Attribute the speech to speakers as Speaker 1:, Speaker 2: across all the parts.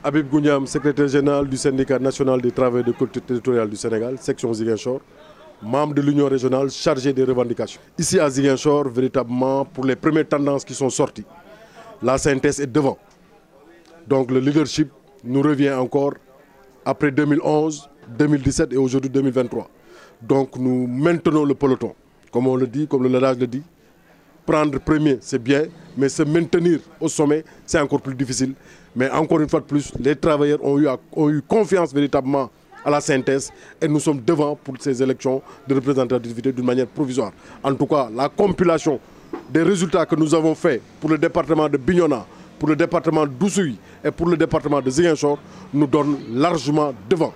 Speaker 1: Habib Gouniam, secrétaire général du syndicat national des travailleurs de collectivités territoriales du Sénégal, section Ziguinchor, membre de l'union régionale chargé des revendications. Ici à Ziguinchor, véritablement, pour les premières tendances qui sont sorties, la synthèse est devant. Donc le leadership nous revient encore après 2011, 2017 et aujourd'hui 2023. Donc nous maintenons le peloton, comme on le dit, comme le LEDAGE le dit. Prendre premier, c'est bien, mais se maintenir au sommet, c'est encore plus difficile. Mais encore une fois de plus, les travailleurs ont eu confiance véritablement à la synthèse et nous sommes devant pour ces élections de représentativité d'une manière provisoire. En tout cas, la compilation des résultats que nous avons faits pour le département de Bignona, pour le département d'Oussouye et pour le département de Ziguinchor nous donne largement devant.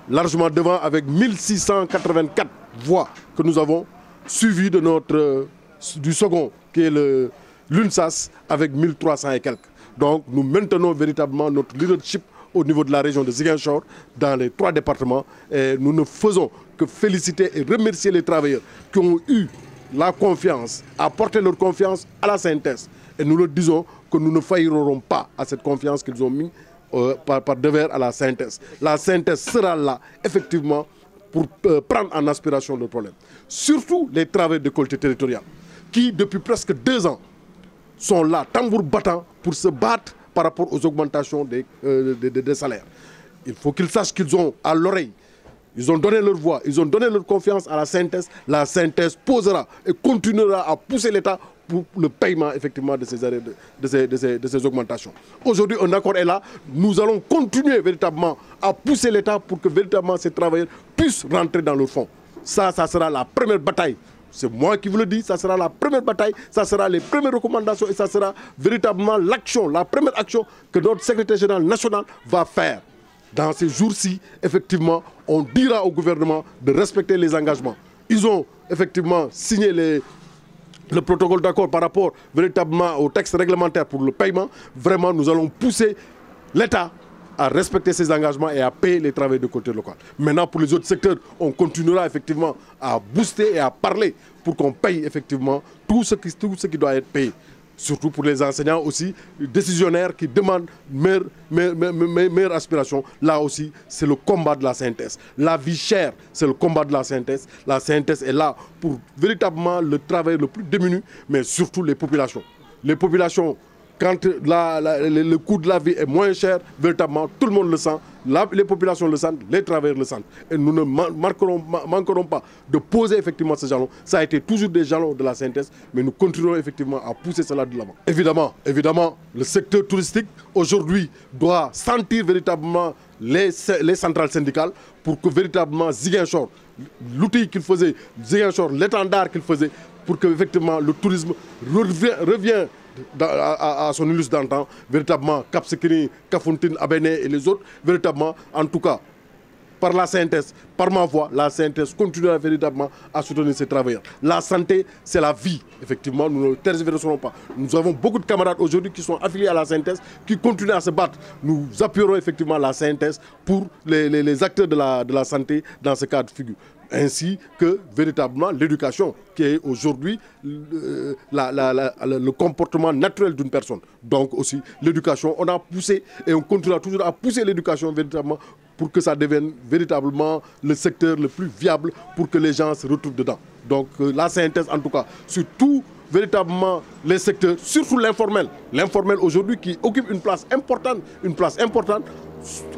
Speaker 1: Largement devant avec 1684 voix que nous avons suivies de du second qui est l'UNSAS avec 1300 et quelques. Donc nous maintenons véritablement notre leadership au niveau de la région de Ziguinchor dans les 3 départements et nous ne faisons que féliciter et remercier les travailleurs qui ont eu la confiance, apporté leur confiance à la synthèse. Et nous leur disons que nous ne faillerons pas à cette confiance qu'ils ont mis par devers à la synthèse. La synthèse sera là effectivement pour prendre en aspiration le problème. Surtout les travailleurs de collectivités territoriales qui depuis presque 2 ans sont là, tambour battant, pour se battre par rapport aux augmentations des salaires. Il faut qu'ils sachent qu'ils ont à l'oreille, ils ont donné leur voix, ils ont donné leur confiance à la synthèse. La synthèse posera et continuera à pousser l'État pour le paiement effectivement de ces augmentations. Aujourd'hui, un accord est là. Nous allons continuer véritablement à pousser l'État pour que véritablement ces travailleurs puissent rentrer dans le fonds. Ça sera la première bataille. C'est moi qui vous le dis, ça sera la première bataille, ça sera les premières recommandations et ça sera véritablement l'action, la première action que notre secrétaire général national va faire. Dans ces jours-ci, effectivement, on dira au gouvernement de respecter les engagements. Ils ont effectivement signé le protocole d'accord par rapport véritablement au texte réglementaire pour le paiement. Vraiment, nous allons pousser l'État à respecter ses engagements et à payer les travailleurs de côté local. Maintenant, pour les autres secteurs, on continuera effectivement à booster et à parler pour qu'on paye effectivement tout ce qui doit être payé. Surtout pour les enseignants aussi, décisionnaires qui demandent meilleure aspiration. Là aussi, c'est le combat de la synthèse. La vie chère, c'est le combat de la synthèse. La synthèse est là pour véritablement le travail le plus démuni, mais surtout les populations. Les populations, quand le coût de la vie est moins cher, véritablement, tout le monde le sent. Les populations le sentent, les travailleurs le sentent. Et nous ne manquerons pas de poser effectivement ces jalons. Ça a été toujours des jalons de la synthèse, mais nous continuerons effectivement à pousser cela de l'avant. Évidemment, le secteur touristique aujourd'hui doit sentir véritablement les centrales syndicales pour que véritablement Ziguinchor, l'outil qu'il faisait, Ziguinchor, l'étendard qu'il faisait, pour que effectivement le tourisme revienne à son illustre d'antan, véritablement Cap Skirring, Kafountine, Abéné et les autres, véritablement, en tout cas, par la synthèse, par ma voix, la synthèse continuera véritablement à soutenir ces travailleurs. La santé, c'est la vie, effectivement, nous ne tergiverserons pas. Nous avons beaucoup de camarades aujourd'hui qui sont affiliés à la synthèse, qui continuent à se battre. Nous appuierons effectivement la synthèse pour les acteurs de la santé dans ce cas de figure. Ainsi que véritablement l'éducation qui est aujourd'hui le comportement naturel d'une personne. Donc aussi l'éducation, on a poussé et on continuera toujours à pousser l'éducation véritablement pour que ça devienne véritablement le secteur le plus viable pour que les gens se retrouvent dedans. Donc la synthèse en tout cas, sur tout véritablement les secteurs, surtout l'informel. L'informel aujourd'hui qui occupe une place importante,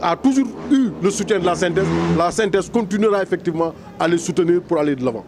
Speaker 1: a toujours eu le soutien de la synthèse. La synthèse continuera effectivement à les soutenir pour aller de l'avant.